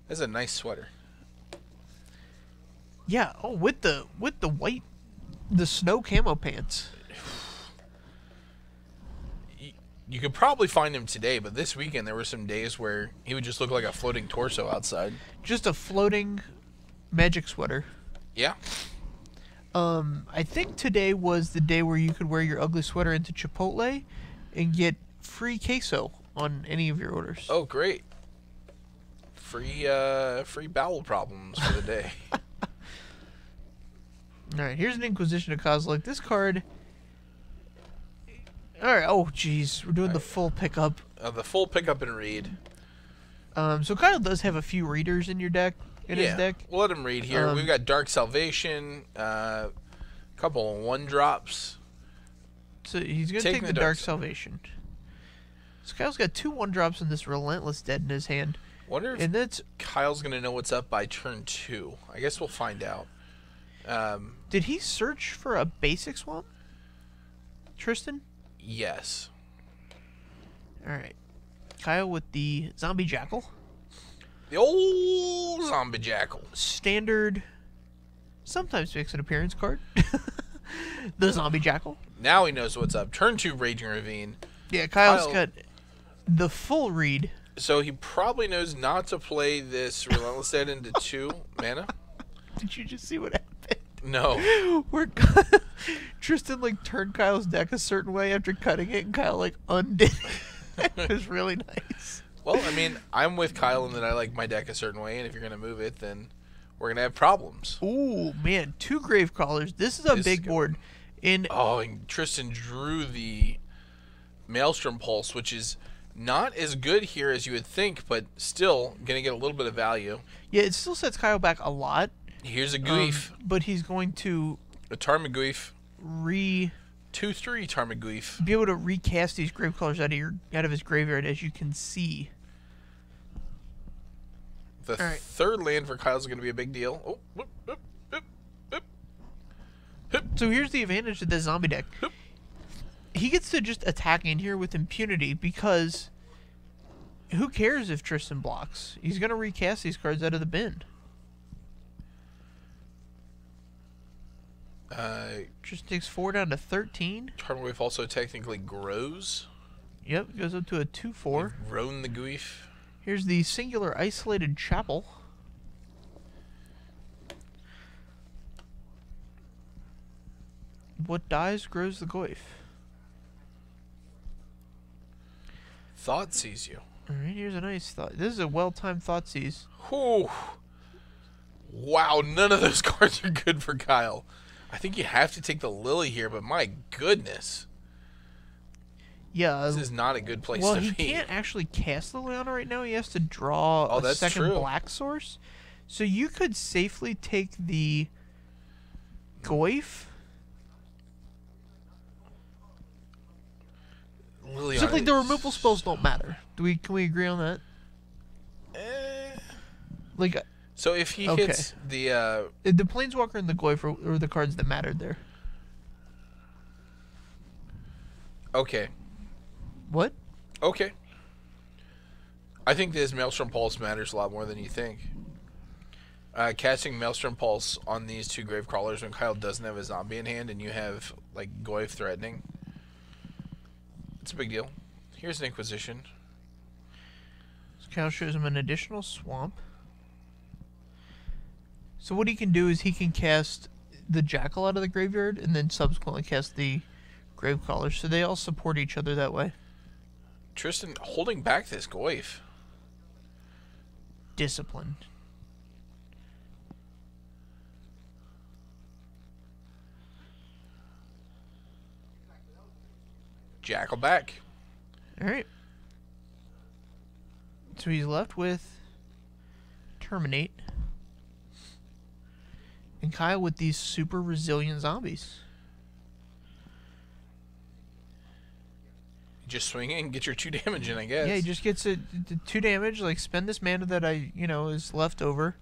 That's a nice sweater. Yeah. Oh, with the white, the snow camo pants. You could probably find him today, but this weekend there were some days where he would just look like a floating torso outside. Just a floating magic sweater. Yeah. I think today was the day where you could wear your ugly sweater into Chipotle and get free queso on any of your orders. Oh, great. Free bowel problems for the day. Alright, here's an Inquisition of Kozilek. This card... Alright, oh jeez, we're doing the full pickup. The full pickup and read. So Kyle does have a few readers in your deck, his deck. We'll let him read here. We've got Dark Salvation, a couple of 1-drops. So he's going to take the Dark Salvation. So Kyle's got 2 1-drops and this Relentless Dead in his hand. Wonder if and that's, Kyle's going to know what's up by turn 2. I guess we'll find out. Did he search for a basic swamp? Tristan? Yes. Alright. Kyle with the Zombie Jackal. The old Zombie Jackal. Standard, sometimes makes an appearance card. The Zombie Jackal. Now he knows what's up. Turn 2 Raging Ravine. Yeah, Kyle's got the full read. So he probably knows not to play this Relentless Dead into 2 mana. Did you just see what happened? No. Where Tristan like turned Kyle's deck a certain way after cutting it, and Kyle like undid it. It was really nice. Well, I mean, I'm with Kyle in that I like my deck a certain way, and if you're going to move it, then we're going to have problems. Ooh, man, 2 grave crawlers. This is a big board. And Tristan drew the Maelstrom Pulse, which is not as good here as you would think, but still going to get a little bit of value. Yeah, it still sets Kyle back a lot. Here's a Guif. But he's going to... A Tarmogoyf. 2/3 Tarmogoyf. Be able to recast these grave crawlers out of his graveyard, as you can see. The third land for Kyle's going to be a big deal. Oh, whoop, whoop, whoop, whoop, whoop. So here's the advantage of this zombie deck. Whoop. He gets to just attack in here with impunity because who cares if Tristan blocks? He's going to recast these cards out of the bin. Just takes 4 down to 13. Tarmogoyf also technically grows. Yep, goes up to a 2/4. Grown the Guif. Here's the Singular Isolated Chapel. What dies grows the Goyf. Thoughtseize you. Alright, here's a nice thought. This is a well-timed Thoughtseize. Whew. Wow, none of those cards are good for Kyle. I think you have to take the Lily here, but my goodness. Yeah. This is not a good place well, to he be. can't actually cast Liliana right now. He has to draw a second black source. So you could safely take the Goyf. Liliana Except like the removal spells don't matter. Can we agree on that? Like... So if he hits the Planeswalker and the Goyf are the cards that mattered there. Okay. What? Okay. I think this Maelstrom Pulse matters a lot more than you think. Casting Maelstrom Pulse on these 2 grave crawlers when Kyle doesn't have a zombie in hand and you have like Goyf threatening. It's a big deal. Here's an Inquisition. So Kyle shows him an additional swamp. So what he can do is he can cast the Jackal out of the graveyard and then subsequently cast the Gravecrawler. So they all support each other that way. Tristan holding back this Goyf. Discipline. Jackal back. Alright. So he's left with Terminate. And Kyle with these super resilient zombies. Just swing in, get your 2 damage in, I guess. Yeah, he just gets 2 damage. Like, spend this mana that is left over.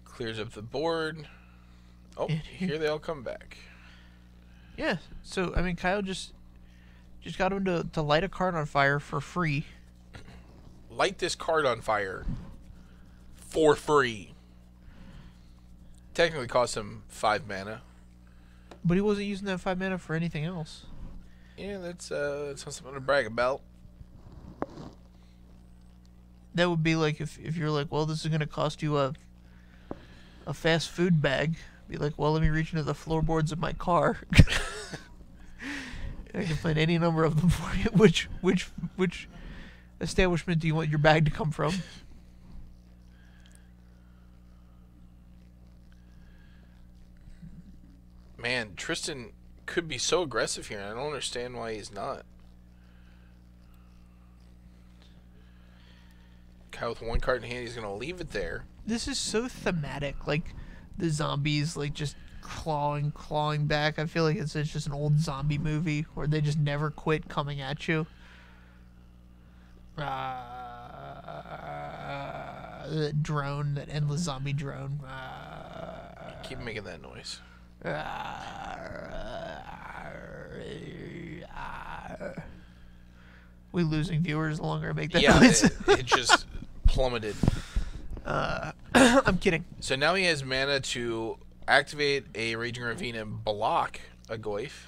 Clears up the board. Oh, here they all come back. Yeah, so, I mean, Kyle just got him to light a card on fire for free. Light this card on fire for free. Technically cost him 5 mana. But he wasn't using that 5 mana for anything else. Yeah, that's not something to brag about. That would be like if you're like, well, this is going to cost you a fast food bag. Be like, well, let me reach into the floorboards of my car. I can find any number of them for you. Which establishment do you want your bag to come from? Man, Tristan could be so aggressive here. I don't understand why he's not. Kyle with 1 card in hand, he's going to leave it there. This is so thematic. Like, the zombies, like, just clawing back. I feel like it's just an old zombie movie where they just never quit coming at you. The drone, that endless zombie drone. Keep making that noise. We losing viewers the longer I make that noise. it just plummeted. I'm kidding. So now he has mana to activate a Raging Ravine and block a Goyf,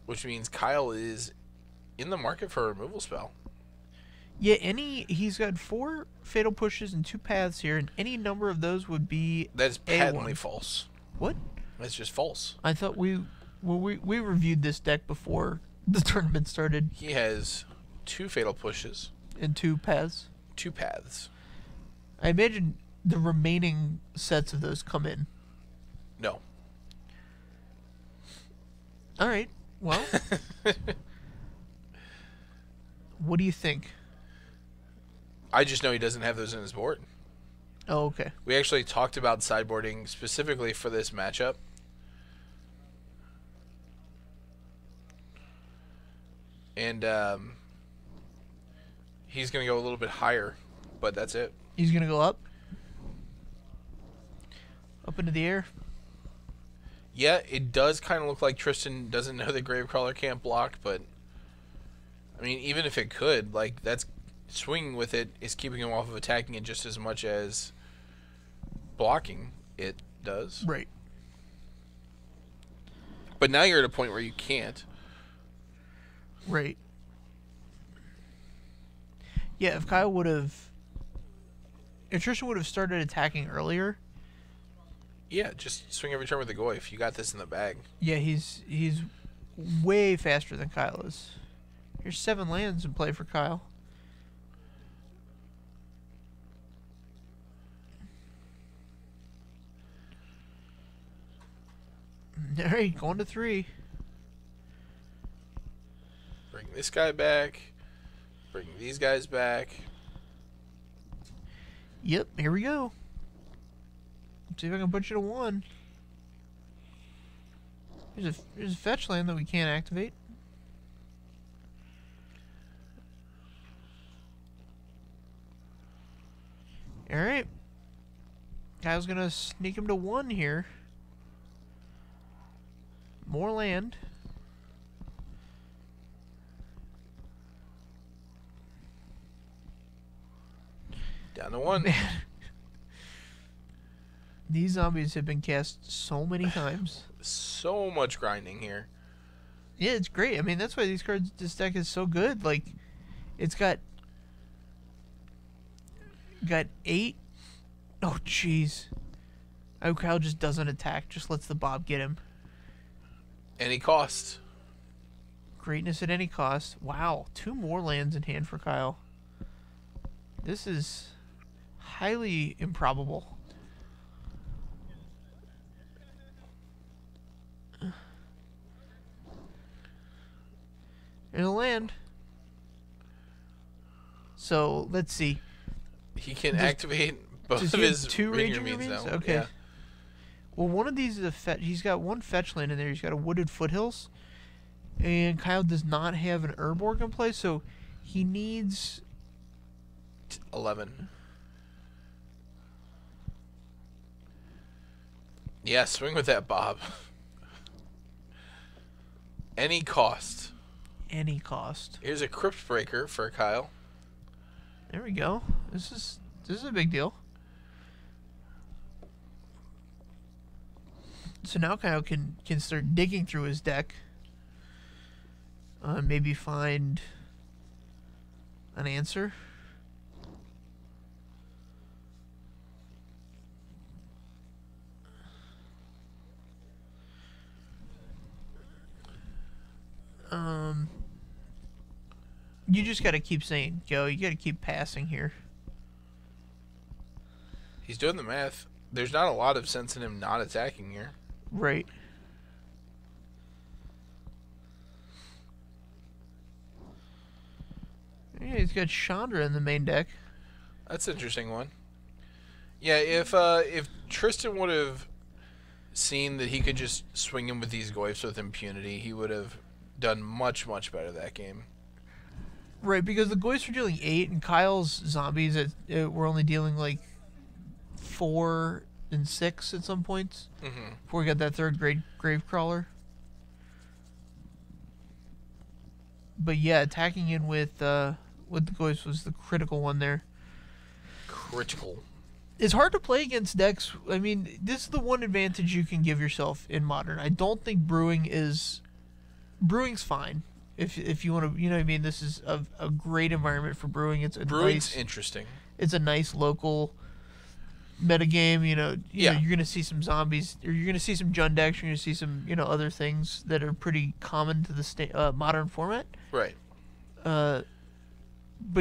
which means Kyle is in the market for a removal spell. Yeah, he's got 4 fatal pushes and 2 paths here, and any number of those would be That's patently false. What? That's just false. I thought we reviewed this deck before the tournament started. He has 2 fatal pushes and 2 paths. 2 paths. I imagine the remaining sets of those come in. No. All right. Well, what do you think? I just know he doesn't have those in his board. Oh, okay. We actually talked about sideboarding specifically for this matchup. And he's going to go a little bit higher, but that's it. He's going to go up? Up into the air? Yeah, it does kind of look like Tristan doesn't know that Gravecrawler can't block, but I mean, even if it could, like, that's swinging with it is keeping him off of attacking it just as much as blocking it does. Right. But now you're at a point where you can't. Right. Yeah, if Kyle would have... If Tristan would have started attacking earlier... Yeah, just swing every turn with the Goyf. You got this in the bag. Yeah, he's way faster than Kyle is. Here's 7 lands in play for Kyle. Alright, going to 3. Bring this guy back. Bring these guys back. Yep, here we go. Let's see if I can put you to 1. There's a fetch land that we can't activate. Alright. Kyle's gonna sneak him to 1 here. More land. Down to 1. Man. These zombies have been cast so many times. So much grinding here. Yeah, it's great. I mean, that's why this deck is so good. Like, it's got 8. Oh, jeez. Oh, Kyle just doesn't attack. Just lets the Bob get him. Any cost. Greatness at any cost. Wow, 2 more lands in hand for Kyle. This is highly improbable. In a land. So, let's see. He can activate both of his 2 Raging Ravines now. Okay. Yeah. Well, one of these is a fetch. He's got 1 fetch land in there. He's got a Wooded Foothills. And Kyle does not have an Urborg in play, so he needs 11. Yeah, swing with that, Bob. Any cost. Any cost. Here's a Crypt Breaker for Kyle. There we go. This is a big deal. So now Kyle can start digging through his deck. Maybe find an answer. You just got to keep saying, Joe, you got to keep passing here. He's doing the math. There's not a lot of sense in him not attacking here. Right. Yeah, he's got Chandra in the main deck. That's an interesting one. Yeah, if Tristan would have seen that he could just swing him with these Goyfs with impunity, he would have done much, much better that game. Right, because the Goyfs were dealing 8, and Kyle's zombies were only dealing like 4 and 6 at some points. Before we got that third Gravecrawler. But yeah, attacking in with the Goyfs was the critical one there. Critical. It's hard to play against decks. I mean, this is the one advantage you can give yourself in Modern. I don't think Brewing's fine. If you want to, you know what I mean? This is a great environment for Brewing. Brewing's interesting. It's a nice local metagame. You know, you're going to see some zombies, or you're going to see some Jund decks, you're going to see some, other things that are pretty common to the Modern format. Right. But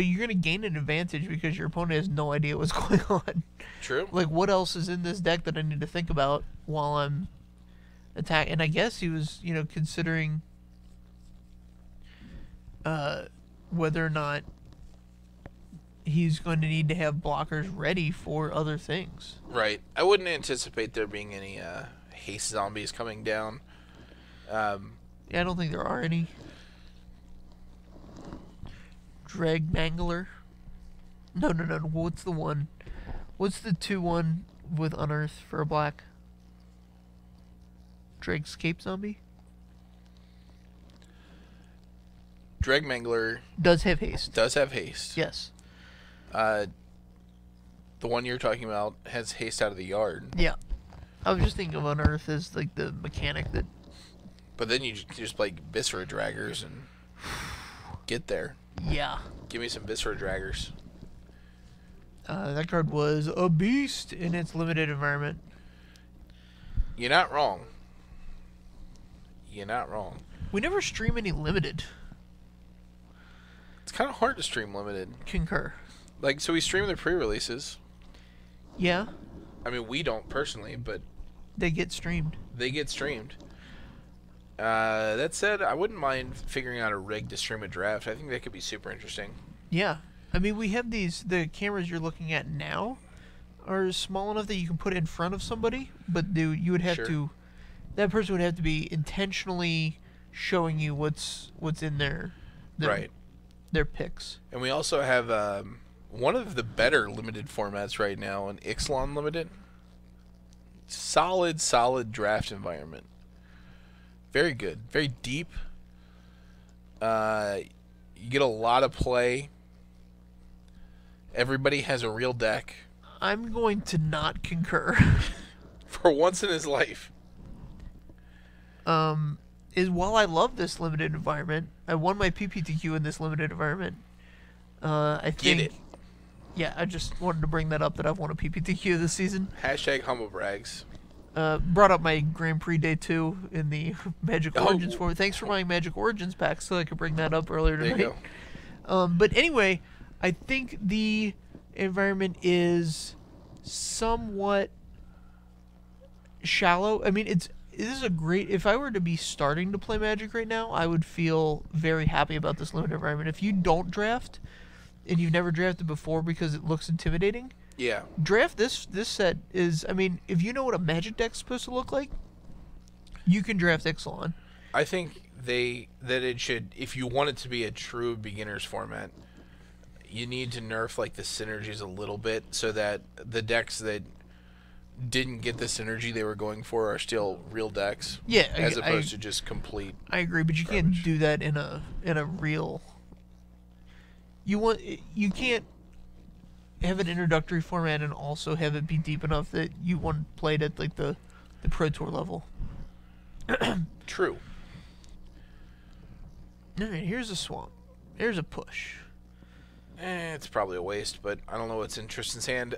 you're going to gain an advantage because your opponent has no idea what's going on. True. Like, what else is in this deck that I need to think about while I'm attacking? And I guess he was, considering whether or not he's going to need to have blockers ready for other things. Right. I wouldn't anticipate there being any haste zombies coming down. Yeah, I don't think there are any. Drag Mangler. No. What's the one? What's the 2/1 with Unearth for a black? Dragscape Zombie? Drag Mangler does have haste. Yes. The one you're talking about has haste out of the yard. Yeah. I was just thinking of Unearth as like the mechanic that... But then you just play Viscera Draggers and get there. Yeah. Give me some Viscera Draggers. That card was a beast in its limited environment. You're not wrong. We never stream any limited. It's kind of hard to stream limited. Concur. Like, so we stream the pre-releases. Yeah. I mean, we don't personally, but... They get streamed. That said, I wouldn't mind figuring out a rig to stream a draft. I think that could be super interesting. Yeah. I mean, we have the cameras you're looking at now are small enough that you can put it in front of somebody, but you would have to... That person would have to be intentionally showing you what's in their picks. And we also have one of the better limited formats right now, an Ixalan Limited. Solid draft environment. Very good. Very deep. You get a lot of play. Everybody has a real deck. I'm going to not concur. For once in his life. While I love this limited environment, I won my PPTQ in this limited environment. I think... Get it. Yeah, I just wanted to bring that up that I've won a PPTQ this season. Hashtag humble brags. Brought up my Grand Prix Day 2 in the Magic Origins for me. Thanks for buying Magic Origins pack so I could bring that up earlier tonight. There you go. But anyway, I think the environment is somewhat shallow. I mean, this is a great... If I were to be starting to play Magic right now, I would feel very happy about this limited environment. If you don't draft, and you've never drafted before because it looks intimidating... Yeah. Draft this set is... I mean, if you know what a Magic deck's supposed to look like, you can draft Ixalan. I think that it should... If you want it to be a true beginner's format, you need to nerf like the synergies a little bit so that the decks that didn't get the synergy they were going for are still real decks. Yeah, as opposed to just complete. I agree, but you can't do that in a real. You can't have an introductory format and also have it be deep enough that you want played at like the Pro Tour level. True. All right, here's a swamp. Here's a push. It's probably a waste, but I don't know what's in Tristan's hand.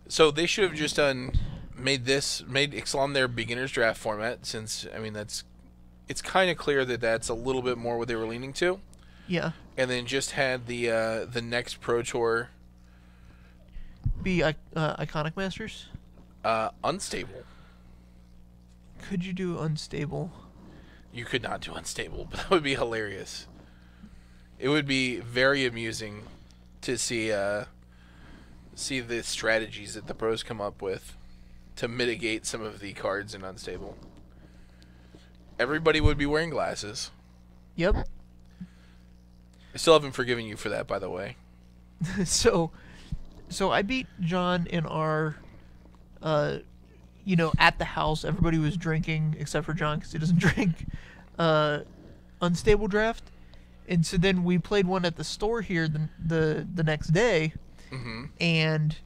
So they should have just made Ixalan their beginner's draft format, since I mean it's kind of clear that that's a little bit more what they were leaning to. Yeah. And then just had the next Pro Tour be Iconic Masters. Unstable. Could you do unstable? You could not do unstable, but that would be hilarious. It would be very amusing to see the strategies that the pros come up with to mitigate some of the cards in unstable. Everybody would be wearing glasses. Yep. I still haven't forgiven you for that, by the way. So I beat John in our, at the house. Everybody was drinking except for John because he doesn't drink. Unstable draft, and so then we played one at the store here the next day, and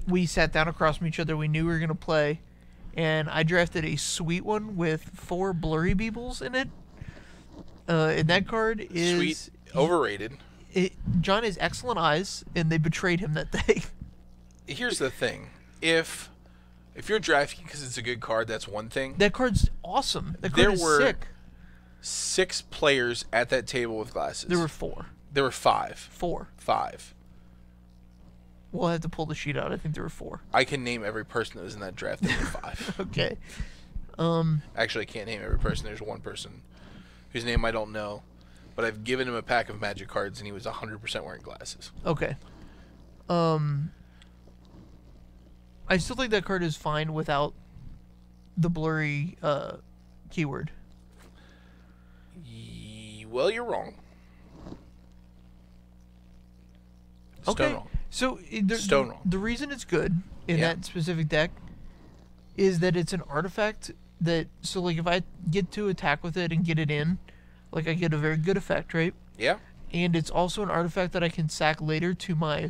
we sat down across from each other. We knew we were gonna play, and I drafted a sweet one with 4 blurry beebles in it. And that card is sweet, overrated. John has excellent eyes, and they betrayed him that day. Here's the thing: if you're drafting because it's a good card, that's one thing. That card's awesome. That card is sick. There were 6 players at that table with glasses. There were 4. There were 5. 4. 5. We'll have to pull the sheet out. I think there were 4. I can name every person that was in that draft. There were 5. Okay. Actually, I can't name every person. There's one person whose name I don't know, but I've given him a pack of Magic cards, and he was 100% wearing glasses. Okay. I still think that card is fine without the blurry keyword. Well, you're wrong. Okay. Wrong. So Stone wrong. The reason it's good in that specific deck is that it's an artifact that, so like if I get to attack with it and get it in, like I get a very good effect, right? Yeah. And it's also an artifact that I can sack later to my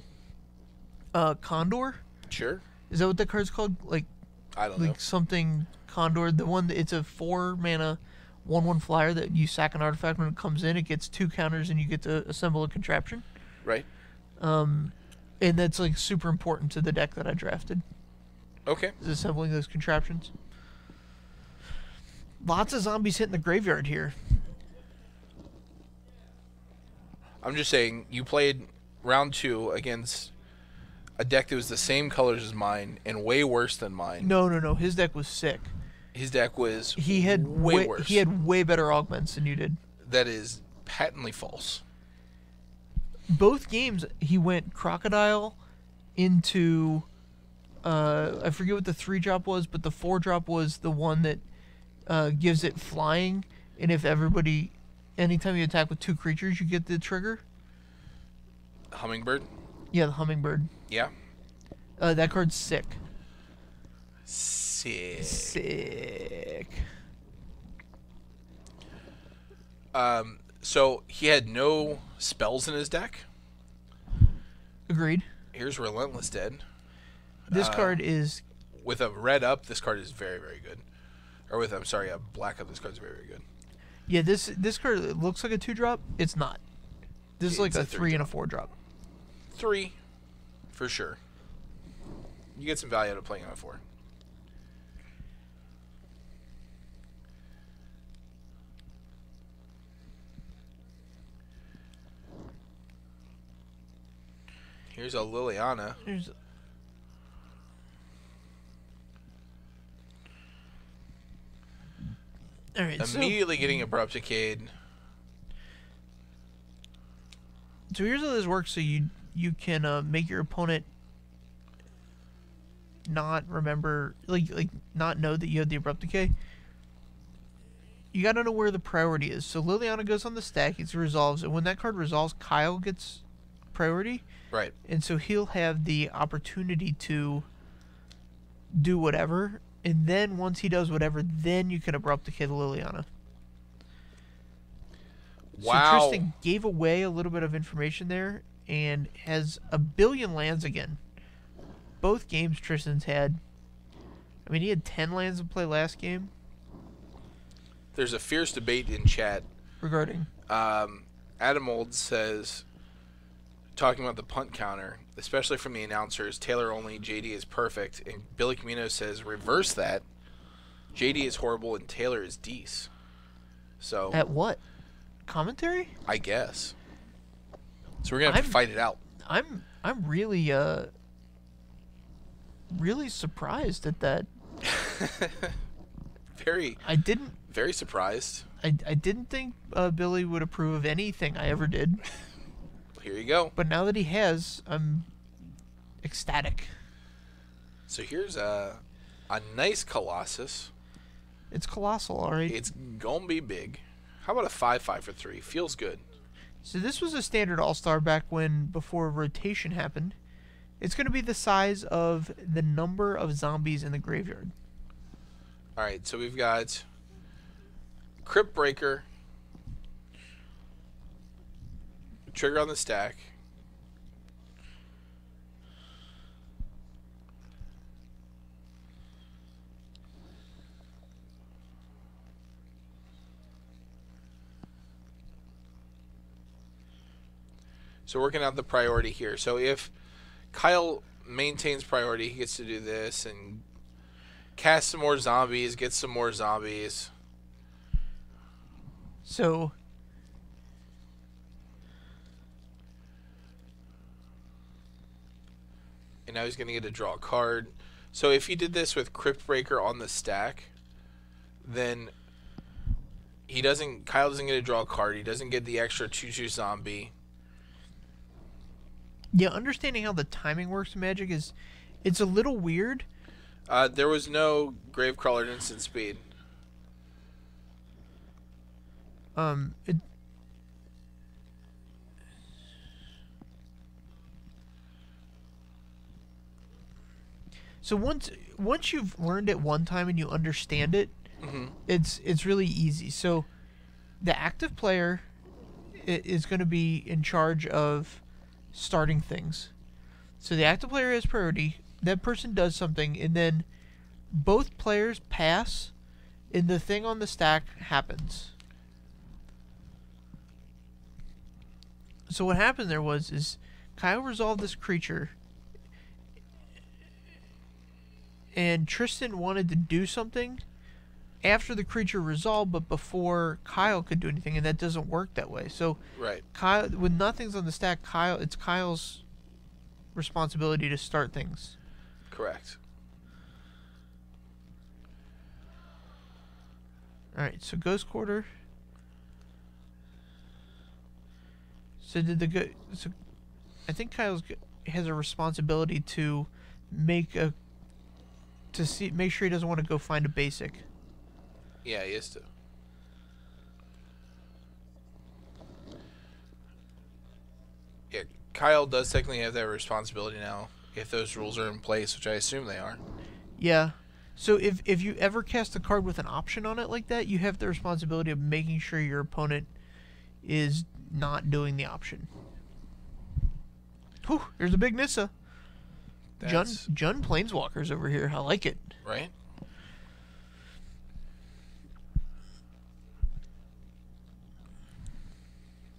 Condor. Sure. Is that what that card's called? Like, I don't know. Something Condor. The one that it's a 4 mana 1/1 flyer that you sack an artifact when it comes in. It gets 2 counters and you get to assemble a contraption. Right. And that's like super important to the deck that I drafted. Okay. Is assembling those contraptions. Lots of zombies hitting the graveyard here. I'm just saying, you played round 2 against a deck that was the same colors as mine and way worse than mine. No. His deck was sick. His deck was He had way worse. He had way better augments than you did. That is patently false. Both games, he went Crocodile into... I forget what the 3-drop was, but the 4-drop was the one that gives it flying, and if anytime you attack with 2 creatures, you get the trigger. Hummingbird? Yeah, the Hummingbird. Yeah. That card's sick. Sick. So he had no spells in his deck. Agreed. Here's Relentless Dead. This card is... With a red up, this card is very, very good. Or with, a black up, this card's very, very good. Yeah, this card looks like a 2-drop. It's not. This is like a 3 and a 4-drop. 3, for sure. You get some value out of playing on a 4. Here's a Liliana. All right, immediately getting Abrupt Decayed. So here's how this works. So you can make your opponent not remember, like not know that you had the Abrupt Decay. You gotta know where the priority is. So Liliana goes on the stack. It resolves, and when that card resolves, Kyle gets priority. Right. And so he'll have the opportunity to do whatever, and then once he does whatever, then you can abrupt the kid Liliana. Wow. So Tristan gave away a little bit of information there and has a billion lands again. Both games Tristan's had. I mean, he had 10 lands in play last game. There's a fierce debate in chat. Regarding? Adam Old says, talking about the punt counter, especially from the announcers, Taylor only, JD is perfect. And Billy Camino says, reverse that. JD is horrible and Taylor is dece. So At what? Commentary? I guess. So we're gonna have to fight it out. I'm really really surprised at that. Very surprised. I didn't think Billy would approve of anything I ever did. Here you go. But now that he has, I'm ecstatic. So here's a nice Colossus. It's colossal, all right. It's gonna be big. How about a 5/5 for 3? Feels good. So this was a standard all-star back before rotation happened. It's going to be the size of the number of zombies in the graveyard. All right, so we've got Crypt Breaker, trigger on the stack. So working out the priority here. So if Kyle maintains priority, he gets to do this and cast some more zombies, get some more zombies. So and now he's going to get to draw a card. So if he did this with Crypt Breaker on the stack, then Kyle doesn't get to draw a card. He doesn't get the extra 2/2 zombie. Yeah, understanding how the timing works in Magic it's a little weird. There was no Gravecrawler instant speed. So once you've learned it one time and you understand it, it's really easy. So the active player is going to be in charge of starting things. So the active player has priority. That person does something, and then both players pass, and the thing on the stack happens. So what happened there is Kyle resolved this creature, and Tristan wanted to do something after the creature resolved, but before Kyle could do anything, and that doesn't work that way. So right. Kyle, when nothing's on the stack, it's Kyle's responsibility to start things. Correct. All right, so Ghost Quarter. So I think Kyle has a responsibility to make sure he doesn't want to go find a basic. Yeah, he is to. Yeah, Kyle does technically have that responsibility now, if those rules are in place, which I assume they are. Yeah. So if you ever cast a card with an option on it like that, you have the responsibility of making sure your opponent is not doing the option. Whew, here's a big Nissa. Jun Planeswalkers over here. I like it. Right?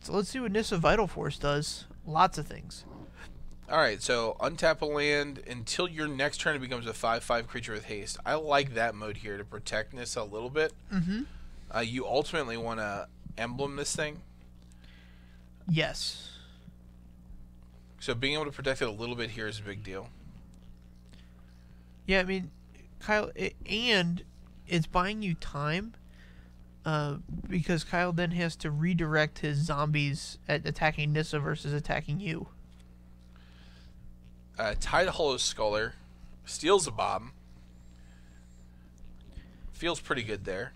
So let's see what Nissa Vital Force does. Lots of things. Alright, so untap a land until your next turn it becomes a 5/5 creature with haste. I like that mode here to protect Nissa a little bit. Mm-hmm. You ultimately want to emblem this thing. Yes. So being able to protect it a little bit here is a big deal. Yeah, I mean, Kyle, and it's buying you time because Kyle then has to redirect his zombies at attacking Nissa versus attacking you. Tide Hollow Sculler steals a bomb. Feels pretty good there.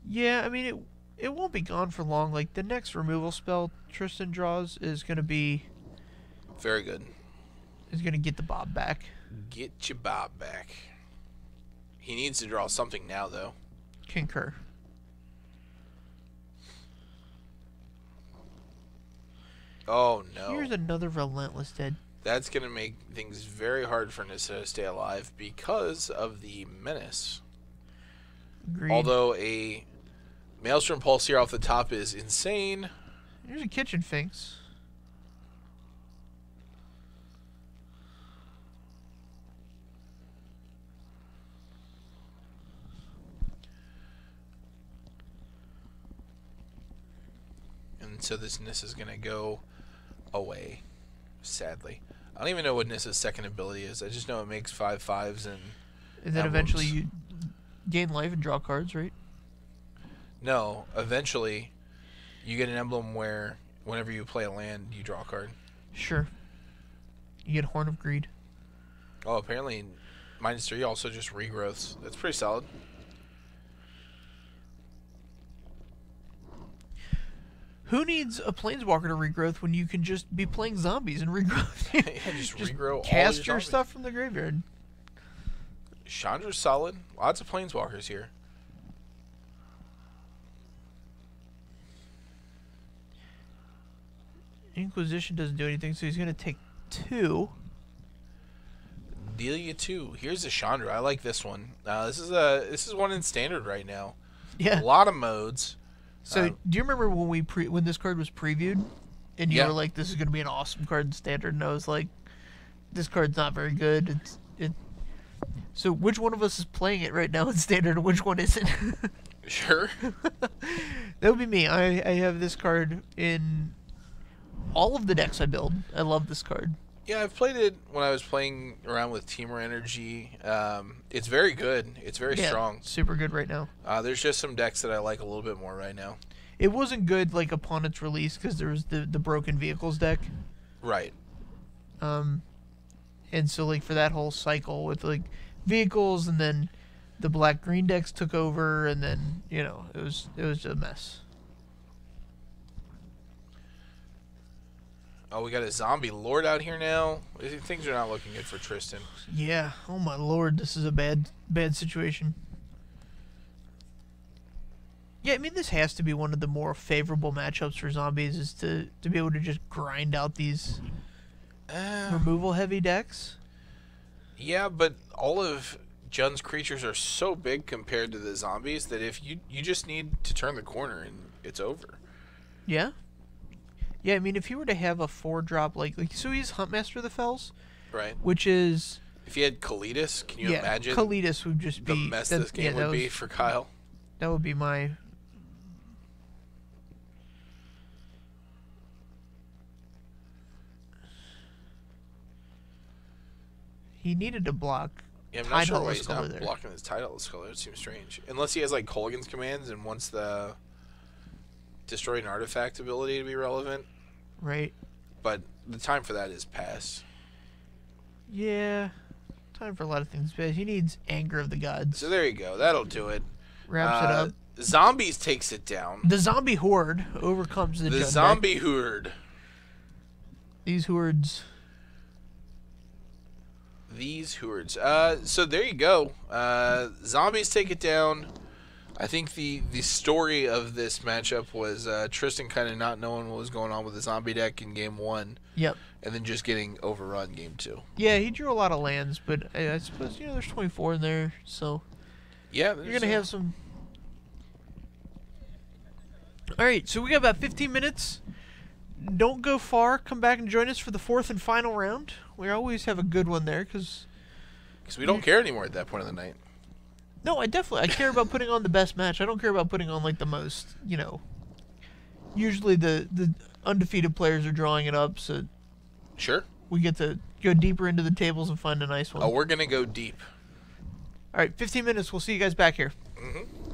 Yeah, I mean, it won't be gone for long. Like, the next removal spell Tristan draws is going to be... Very good. Is going to get the Bob back. Get your Bob back. He needs to draw something now, though. Concur. Oh, no. Here's another Relentless Dead. That's going to make things very hard for Nissa to stay alive because of the Menace. Agreed. Although a Maelstrom Pulse here off the top is insane. Here's a Kitchen Finks. And so this Nissa is going to go away, sadly. I don't even know what Nissa's second ability is. I just know it makes 5/5s and then eventually you gain life and draw cards, right? No, eventually you get an emblem where whenever you play a land, you draw a card. Sure. You get Horn of Greed. Oh, apparently -3 also just regrowths. That's pretty solid. Who needs a Planeswalker to regrowth when you can just be playing zombies and regrowth? Yeah, just regrow all cast your your zombies. stuff from the graveyard. Chandra's solid. Lots of Planeswalkers here. Inquisition doesn't do anything, so he's going to take 2. Deal you 2. Here's a Chandra. I like this one. This is one in standard right now. Yeah. A lot of modes. So, do you remember when when this card was previewed, and you Yeah. were like, "This is going to be an awesome card in standard," and I was like, "This card's not very good." So, which one of us is playing it right now in standard, and which one isn't? Sure. That would be me. I have this card in all of the decks I build. I love this card. Yeah, I've played it when I was playing around with Teamer Energy. It's very good. It's very strong. Super good right now. There's just some decks that I like a little bit more right now. It wasn't good like upon its release because there was the Broken Vehicles deck. Right. And so like for that whole cycle with like vehicles, and then the black green decks took over, and then it was a mess. Oh, we got a zombie lord out here now. Things are not looking good for Tristan. Yeah. Oh my lord, this is a bad situation. Yeah, I mean this has to be one of the more favorable matchups for zombies, is to be able to just grind out these removal heavy decks. Yeah, but all of Jun's creatures are so big compared to the zombies that if you just need to turn the corner and it's over. Yeah. Yeah, I mean, if he were to have a 4-drop, so he's Huntmaster of the Fells, Right. which is... If you had Kalitas, can you imagine Kalitas would just be... the mess this game would be for Kyle? That would be my... He needed to block Yeah, I'm not sure why Tidehunter's he's Color not there. blocking his Tidehunter's Color. It seems strange. Unless he has, like, Kolaghan's commands and wants the Destroy an Artifact ability to be relevant. Right. But the time for that is past. Yeah. Time for a lot of things. But he needs Anger of the Gods. So there you go. That'll do it. Wraps it up. Zombies takes it down. The zombie horde overcomes the Jund deck. zombie horde. These hordes. These hordes. So there you go. Zombies take it down. I think the story of this matchup was Tristan kind of not knowing what was going on with the zombie deck in game 1. Yep. And then just getting overrun game 2. Yeah, he drew a lot of lands, but I suppose, there's 24 in there, so... Yeah. You're going to have some... Alright, so we got about 15 minutes. Don't go far. Come back and join us for the 4th and final round. We always have a good one there, because we don't care anymore at that point of the night. No, I care about putting on the best match. I don't care about putting on, the most, Usually the undefeated players are drawing it up, so... Sure. We get to go deeper into the tables and find a nice one. Oh, we're going to go deep. Alright, 15 minutes. We'll see you guys back here. Mm-hmm.